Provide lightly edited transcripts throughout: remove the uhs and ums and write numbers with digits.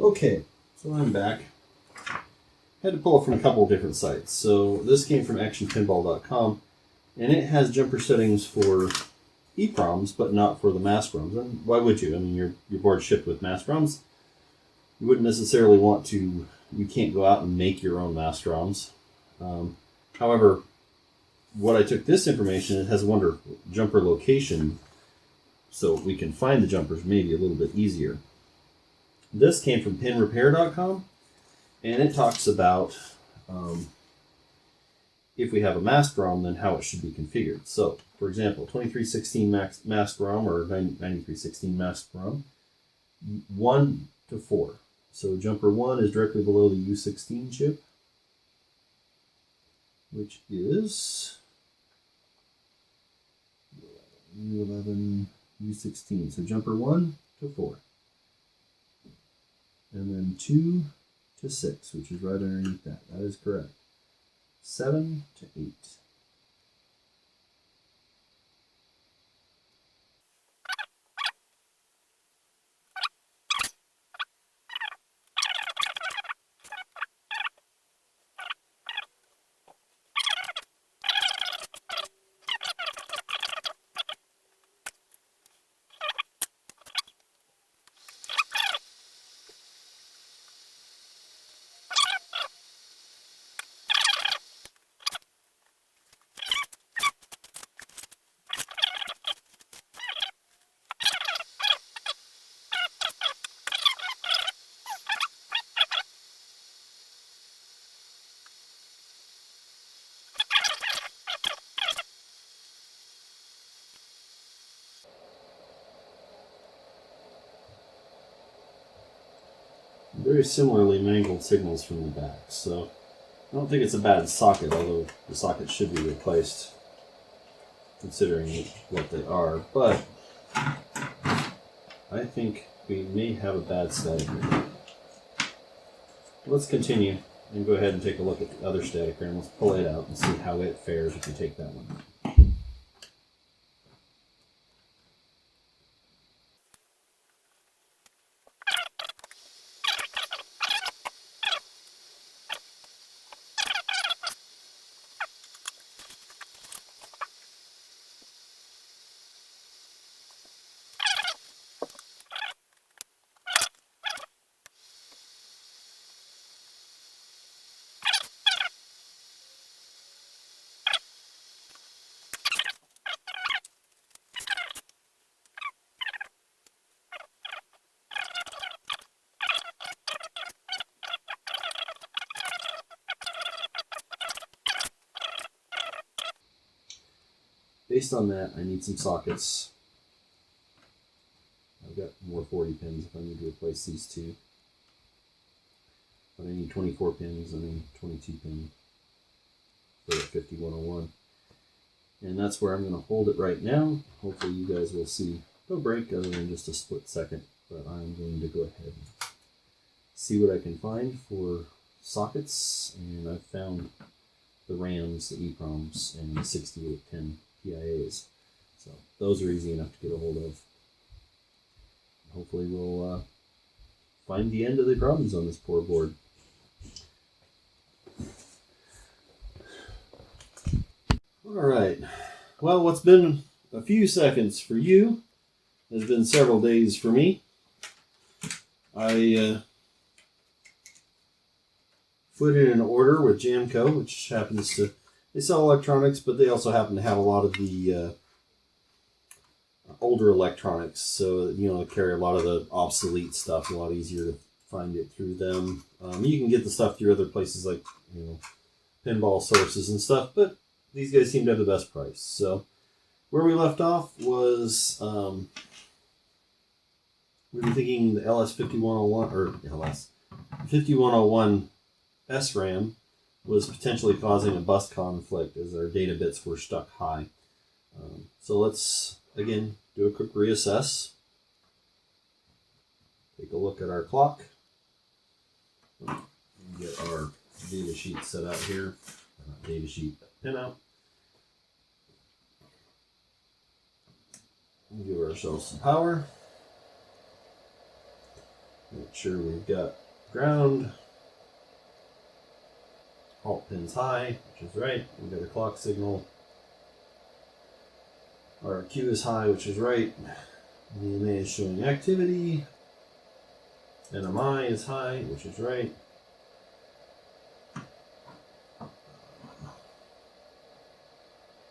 Okay, so I'm back. Had to pull it from a couple of different sites. So this came from actionpinball.com, and it has jumper settings for EEPROMs, but not for the mask ROMs. And why would you? I mean, your board's shipped with mask ROMs. You wouldn't necessarily want to. You can't go out and make your own mask ROMs. However, what I took this information, it has a wonder jumper location, so we can find the jumpers maybe a little bit easier. This came from pinrepair.com. And it talks about if we have a mask ROM, then how it should be configured. So, for example, 2316 mask ROM or 9316 mask ROM, 1 to 4. So jumper 1 is directly below the U16 chip, which is U11, U16. So jumper 1 to 4. And then 2 to 6, which is right underneath that. That is correct. 7 to 8. Very similarly mangled signals from the back, so I don't think it's a bad socket, although the socket should be replaced considering what they are, but I think we may have a bad static ram. Let's continue and go ahead and take a look at the other static ram. Let's pull it out and see how it fares if you take that one. Based on that, I need some sockets. I've got more 40 pins if I need to replace these two. But I need 24 pins, I need 22 pins for the 5101. And that's where I'm going to hold it right now. Hopefully you guys will see no break other than just a split second. But I'm going to go ahead and see what I can find for sockets. And I've found the RAMs, the EEPROMs, and the 6810 PIAs. So those are easy enough to get a hold of. Hopefully we'll find the end of the problems on this poor board. Alright, well, what's been a few seconds for you has been several days for me. I put in an order with Jamco, which happens to, they sell electronics, but they also happen to have a lot of the older electronics, so you know, carry a lot of the obsolete stuff, a lot easier to find it through them. You can get the stuff through other places like, you know, pinball sources and stuff, but these guys seem to have the best price. So where we left off was we were thinking the LS5101 or LS 5101 SRAM was potentially causing a bus conflict as our data bits were stuck high. So let's again do a quick reassess. Take a look at our clock. Get our data sheet set out here. Not data sheet, pinout. Give ourselves some power. sure we've got ground. Alt pin's high, which is right. We've got a clock signal. RQ is high, which is right. VMA is showing activity. NMI is high, which is right.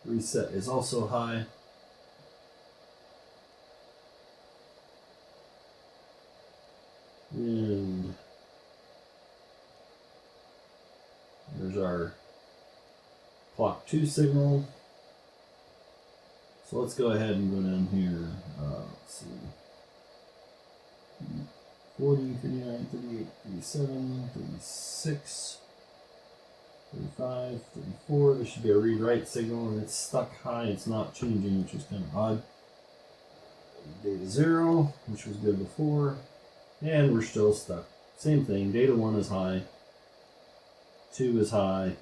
Reset is also high. And there's our clock 2 signal. So let's go ahead and go down here. Let's see. 40, 39, 38, 37, 36, 35, 34. There should be a read-write signal, and it's stuck high. It's not changing, which is kind of odd. Data 0, which was good before. And we're still stuck. Same thing. Data 1 is high. 2 is high.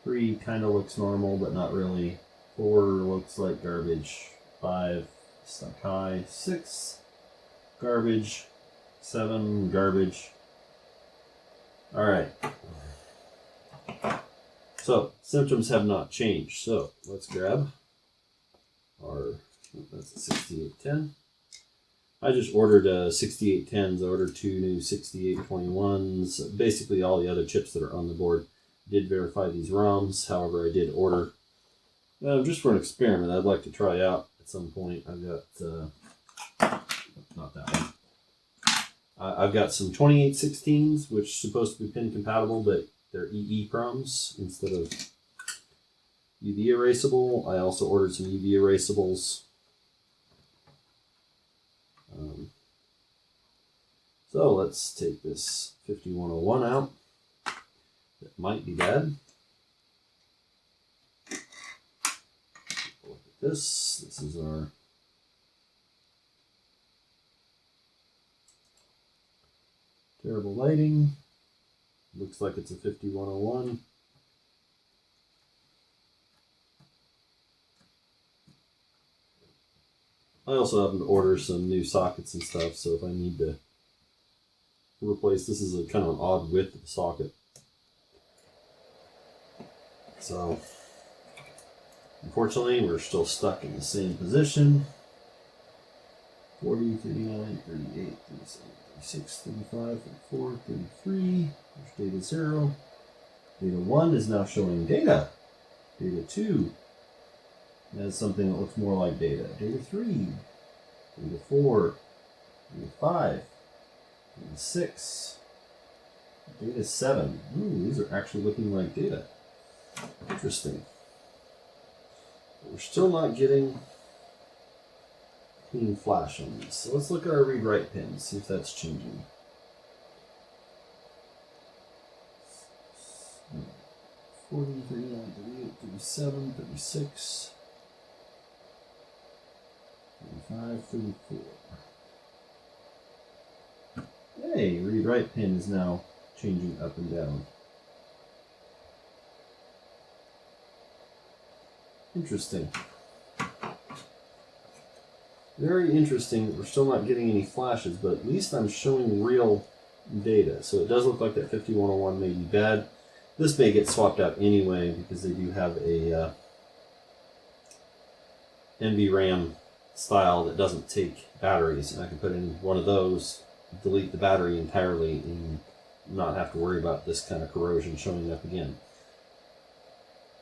3 kind of looks normal, but not really. 4 looks like garbage. 5 stuck high. 6 garbage. 7 garbage. Alright. So, symptoms have not changed. So, let's grab our, that's a 6810. I just ordered 6810s. I ordered 2 new 6821s. Basically all the other chips that are on the board. Did verify these ROMs. However, I did order just for an experiment I'd like to try out at some point. I've got, not that one. I've got some 2816s, which are supposed to be pin compatible, but they're EEPROMs instead of UV erasable. I also ordered some UV erasables. So let's take this 5101 out. That might be bad. Look at this. This is our terrible lighting. Looks like it's a 5101. I also happen to order some new sockets and stuff, so if I need to replace, this is a kind of an odd width of socket. So, unfortunately, we're still stuck in the same position. 40, 39, 38, 37, 36, 35, 34, 33. There's data 0. Data 1 is now showing data. Data 2 has something that looks more like data. Data 3, data 4, data 5, data 6, data 7. Ooh, these are actually looking like data. Interesting. But we're still not getting clean flash on these. So let's look at our read-write pins, see if that's changing. Hmm. 40, 39, 38, 37, 36, 35, 34. Hey, read-write pin is now changing up and down. Interesting. Very interesting that we're still not getting any flashes, but at least I'm showing real data. So it does look like that 5101 may be bad. This may get swapped out anyway because they do have a NVRAM style that doesn't take batteries. And I can put in one of those, delete the battery entirely, and not have to worry about this kind of corrosion showing up again.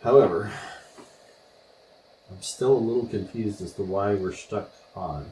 However, I'm still a little confused as to why we're stuck high.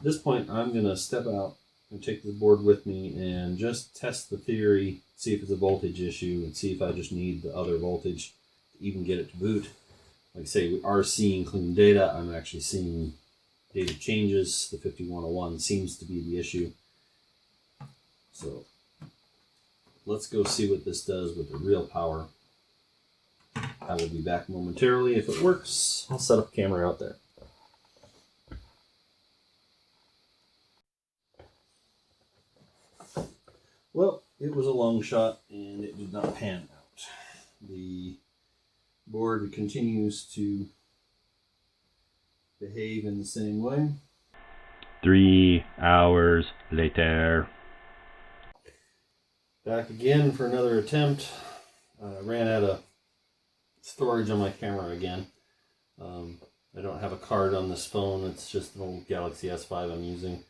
this point, I'm going to step out and take the board with me and just test the theory, see if it's a voltage issue, and see if I just need the other voltage to even get it to boot. Like I say, we are seeing clean data. I'm actually seeing data changes. The 5101 seems to be the issue. So let's go see what this does with the real power. I will be back momentarily. If it works, I'll set up a camera out there. Well, it was a long shot and it did not pan out. The board continues to behave in the same way. 3 hours later. Back again for another attempt. Ran out of storage on my camera again. I don't have a card on this phone. It's just an old Galaxy S5 I'm using.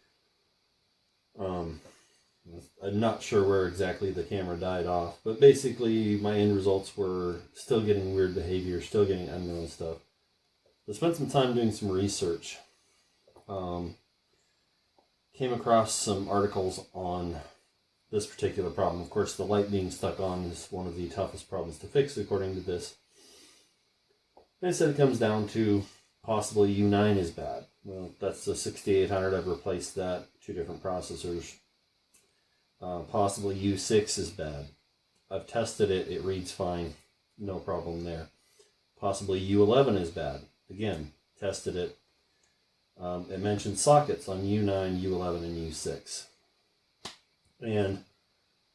I'm not sure where exactly the camera died off, but basically my end results were still getting weird behavior, still getting unknown stuff. I spent some time doing some research. Came across some articles on this particular problem. Of course, the light being stuck on is one of the toughest problems to fix, according to this. They said it comes down to possibly U9 is bad. Well, that's the 6800. I've replaced that. 2 different processors. Possibly U6 is bad. I've tested it. It reads fine. No problem there. Possibly U11 is bad. Again, tested it. It mentioned sockets on U9, U11, and U6. And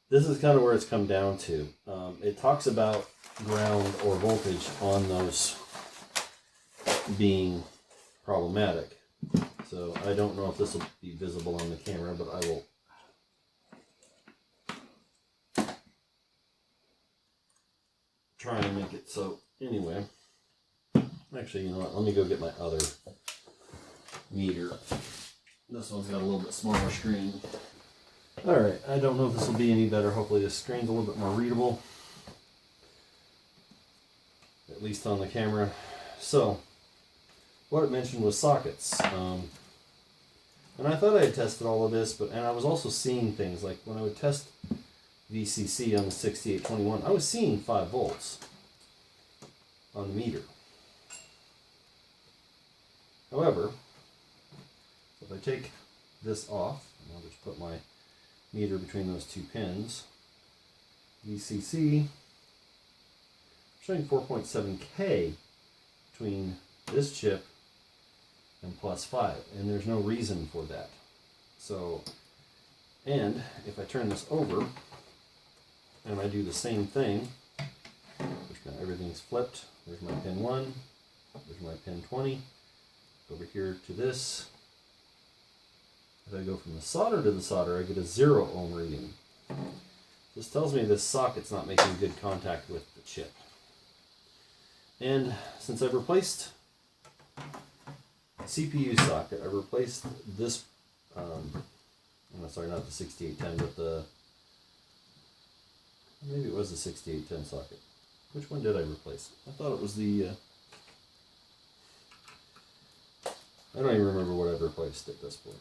this is kind of where it's come down to. It talks about ground or voltage on those being problematic. So I don't know if this will be visible on the camera, but I will try and make it so. Anyway, actually, you know what? Let me go get my other meter. This one's got a little bit smaller screen. Alright, I don't know if this will be any better. Hopefully this screen's a little bit more readable. At least on the camera. So, what it mentioned was sockets. And I thought I had tested all of this, and I was also seeing things like when I would test VCC on the 6821, I was seeing 5 volts on the meter. However, if I take this off, and I'll just put my meter between those 2 pins, VCC showing 4.7K between this chip and +5, and there's no reason for that. So, and if I turn this over and I do the same thing, which now everything's flipped, there's my pin 1, there's my pin 20, over here to this. If I go from the solder to the solder, I get a 0 ohm reading. This tells me this socket's not making good contact with the chip. And since I've replaced CPU socket, I replaced this, sorry, not the 6810, but maybe it was the 6810 socket. Which one did I replace? I thought it was the, I don't even remember what I've replaced at this point.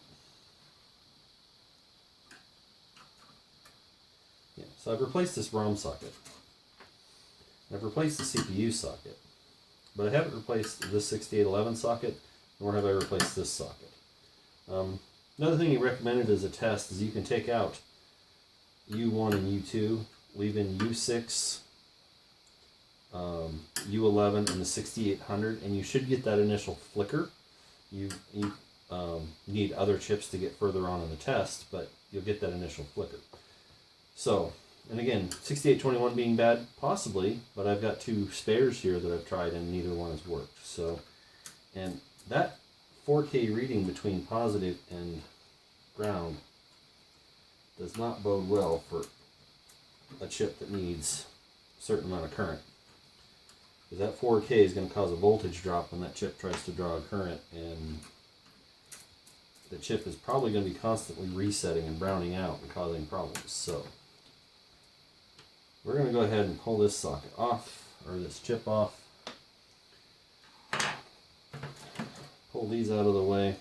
Yeah, so I've replaced this ROM socket. I've replaced the CPU socket. But I haven't replaced this 6811 socket, nor have I replaced this socket. Another thing he recommended as a test is you can take out U1 and U2, leave in U6, U11, and the 6800, and you should get that initial flicker. You need other chips to get further on in the test, but you'll get that initial flicker. So, and again, 6821 being bad, possibly, but I've got 2 spares here that I've tried and neither one has worked. So, and that 4K reading between positive and ground does not bode well for a chip that needs a certain amount of current. Because that 4K is going to cause a voltage drop when that chip tries to draw a current, and the chip is probably going to be constantly resetting and browning out and causing problems. So we're going to go ahead and pull this socket off, or this chip off. Pull these out of the way.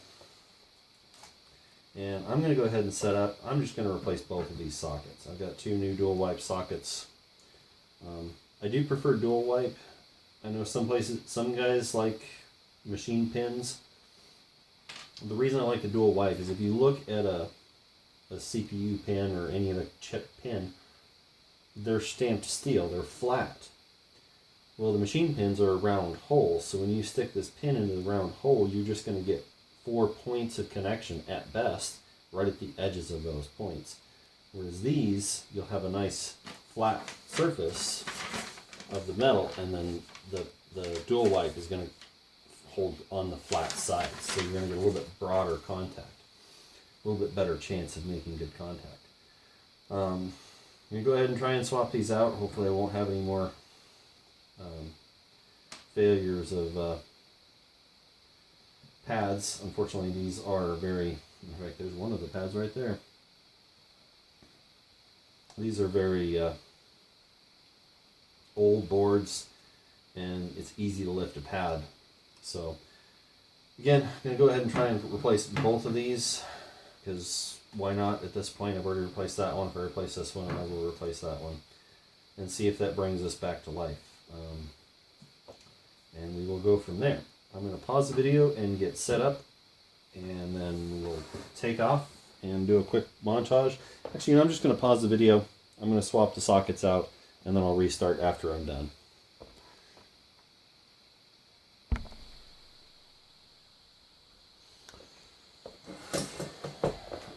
And I'm going to go ahead and set up. I'm just going to replace both of these sockets. I've got 2 new dual wipe sockets. I do prefer dual wipe. I know some guys like machine pins. The reason I like the dual wipe is if you look at a CPU pin or any other chip pin, they're stamped steel, they're flat. Well, the machine pins are a round hole, so when you stick this pin into the round hole, you're just going to get 4 points of connection at best, right at the edges of those points. Whereas these, you'll have a nice flat surface of the metal, and then the dual wipe is going to hold on the flat sides, so you're going to get a little bit broader contact, a little bit better chance of making good contact. I'm going to go ahead and try and swap these out. Hopefully I won't have any more failures of pads. Unfortunately, these are very, in fact, there's one of the pads right there. These are very old boards, and it's easy to lift a pad. So again, I'm going to go ahead and try and replace both of these, because why not at this point? I've already replaced that one. If I replace this one, I will replace that one, and see if that brings us back to life. And we will go from there. I'm going to pause the video and get set up, and then we'll take off and do a quick montage. Actually, I'm just going to pause the video. I'm going to swap the sockets out, and then I'll restart after I'm done.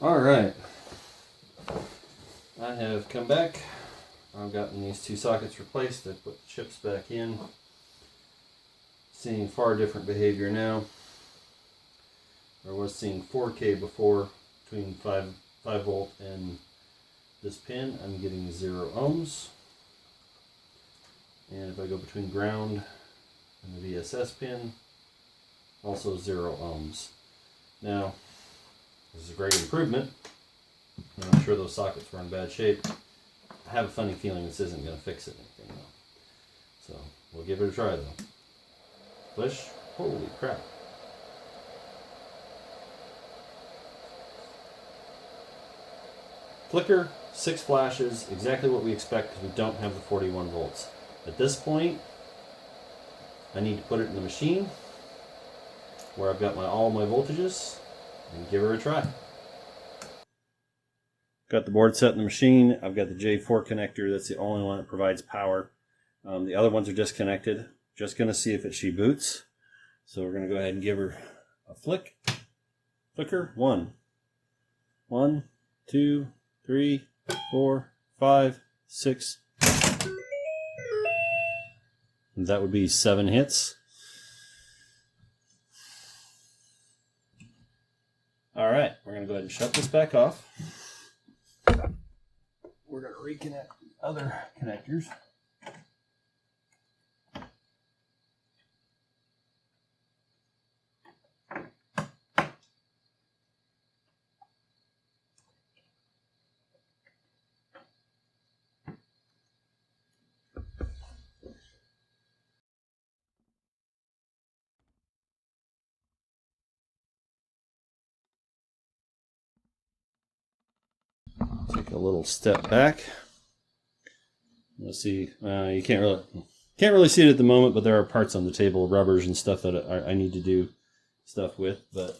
All right, I have come back. I've gotten these 2 sockets replaced. I put the chips back in. Seeing far different behavior now. I was seeing 4K before between 5 volt and this pin. I'm getting 0 ohms. And if I go between ground and the VSS pin, also 0 ohms. Now, this is a great improvement. And I'm sure those sockets were in bad shape. I have a funny feeling this isn't going to fix it anything though. So we'll give it a try though. Flash, holy crap. Flicker, 6 flashes, exactly what we expect because we don't have the 41 volts. At this point, I need to put it in the machine where I've got all my voltages and give her a try. Got the board set in the machine. I've got the J4 connector. That's the only one that provides power. The other ones are disconnected. Just going to see if she boots. So we're going to go ahead and give her a flick. Flicker. 1, 2, 3, 4, 5, 6. And that would be 7 hits. All right, we're going to go ahead and shut this back off. We're going to reconnect the other connectors. Take a little step back. Let's see. You can't really see it at the moment, but there are parts on the table, rubbers and stuff that I need to do stuff with. But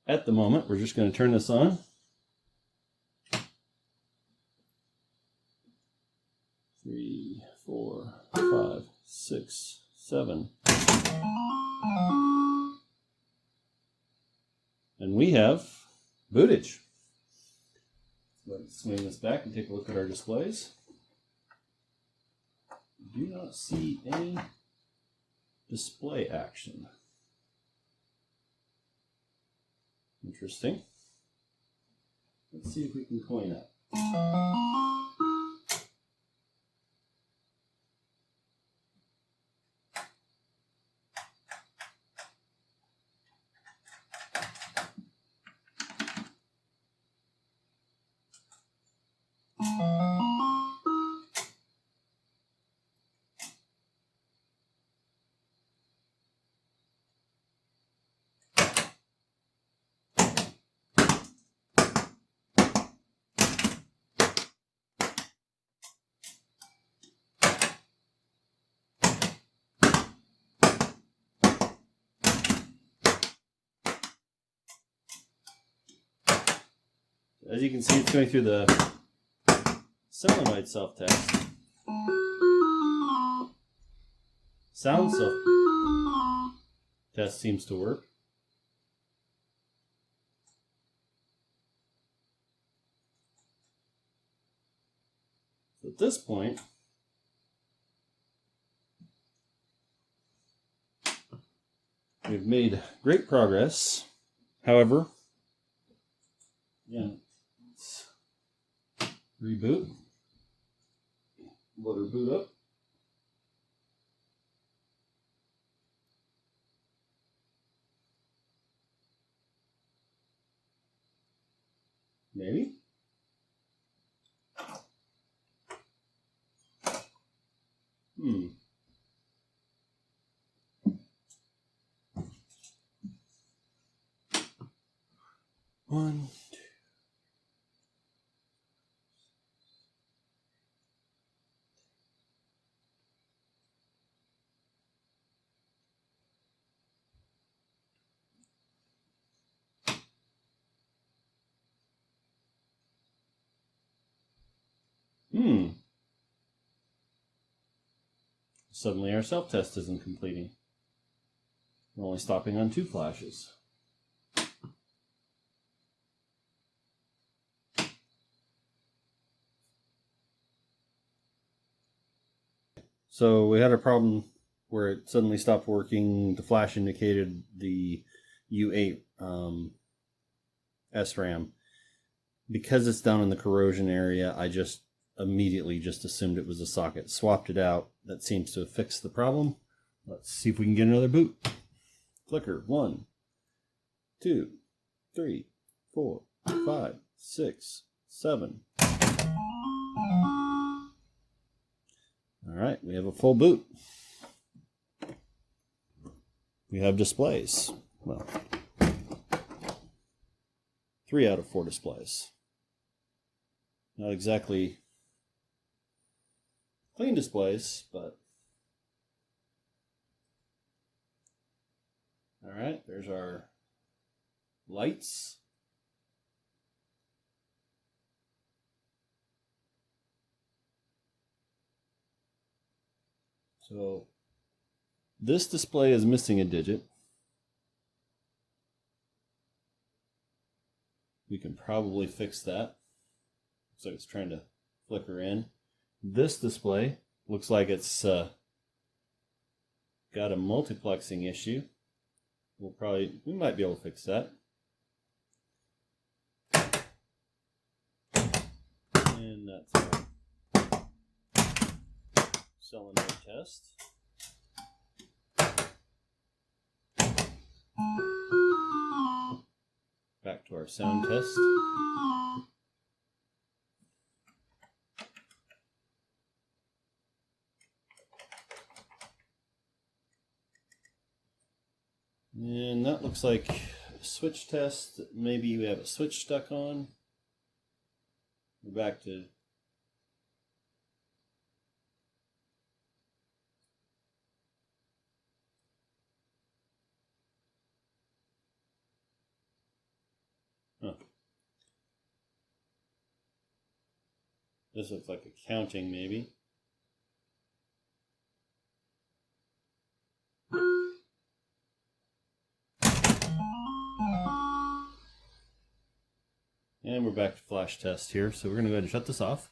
at the moment, we're just going to turn this on. 3, 4, 5, 6, 7. And we have bootage. Let's swing this back and take a look at our displays. Do not see any display action. Interesting. Let's see if we can coin up. As you can see, it's going through the solenoid self-test. Sound self-test seems to work. So at this point, we've made great progress. However, yeah, let's reboot. Let her boot up. Maybe. One, two. Suddenly our self-test isn't completing. We're only stopping on 2 flashes. So we had a problem where it suddenly stopped working. The flash indicated the U8 SRAM. Because it's down in the corrosion area, I just immediately just assumed it was a socket. Swapped it out. That seems to have fixed the problem. Let's see if we can get another boot. Flicker. 1, 2, 3, 4, 5, 6, 7. All right, we have a full boot. We have displays. Well, 3 out of 4 displays. Not exactly clean displays, but all right, there's our lights. So this display is missing a digit. We can probably fix that. Looks like it's trying to flicker in. This display looks like it's got a multiplexing issue. We might be able to fix that. And that's our solenoid test. Back to our sound test. And that looks like a switch test. Maybe we have a switch stuck on. We're back to this looks like a counting maybe. And we're back to flash test here. So we're going to go ahead and shut this off.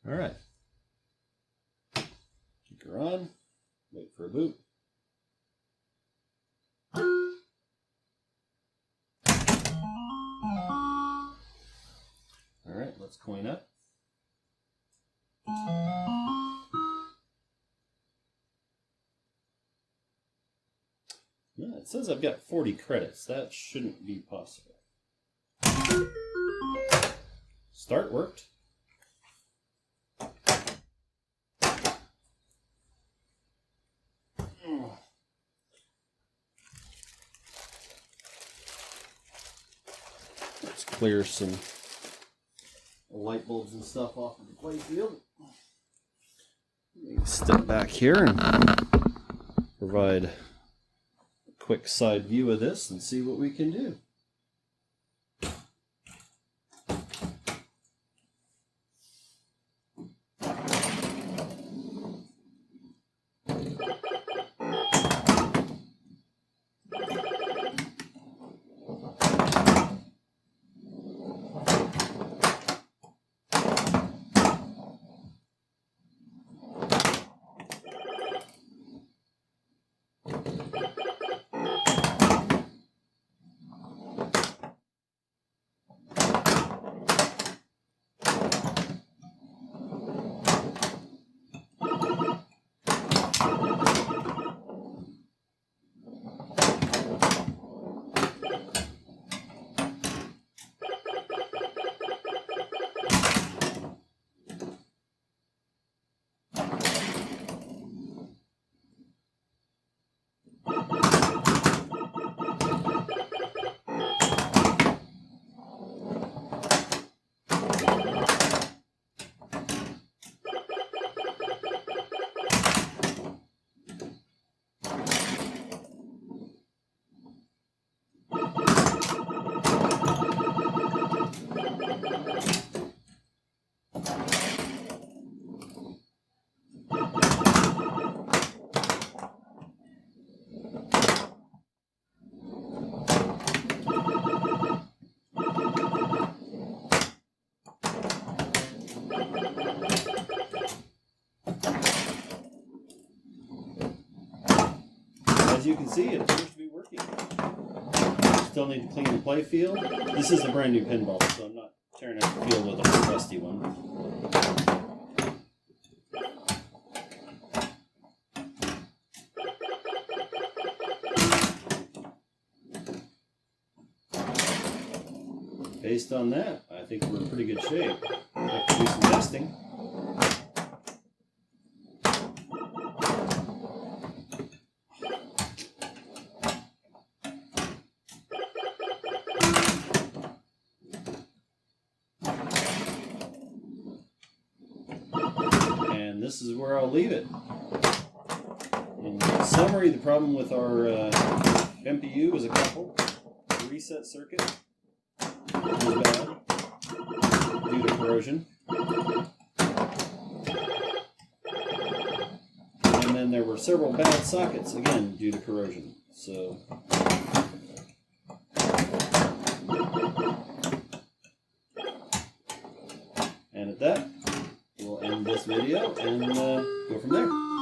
All right. Keep her on. Wait for a boot. All right, let's coin up. Yeah, it says I've got 40 credits. That shouldn't be possible. Start worked. Let's clear some light bulbs and stuff off of the play field. Step back here and provide a quick side view of this and see what we can do. As you can see, it appears to be working. Still need to clean the play field. This is a brand new pinball, so I'm not tearing out the field with a rusty one. Based on that, I think we're in pretty good shape. We'll have to do some testing. And this is where I'll leave it. In summary, the problem with our MPU was a couple. The reset circuit was bad due to corrosion. And then there were several bad sockets, again, due to corrosion. So, and at that, we'll end this video and go from there.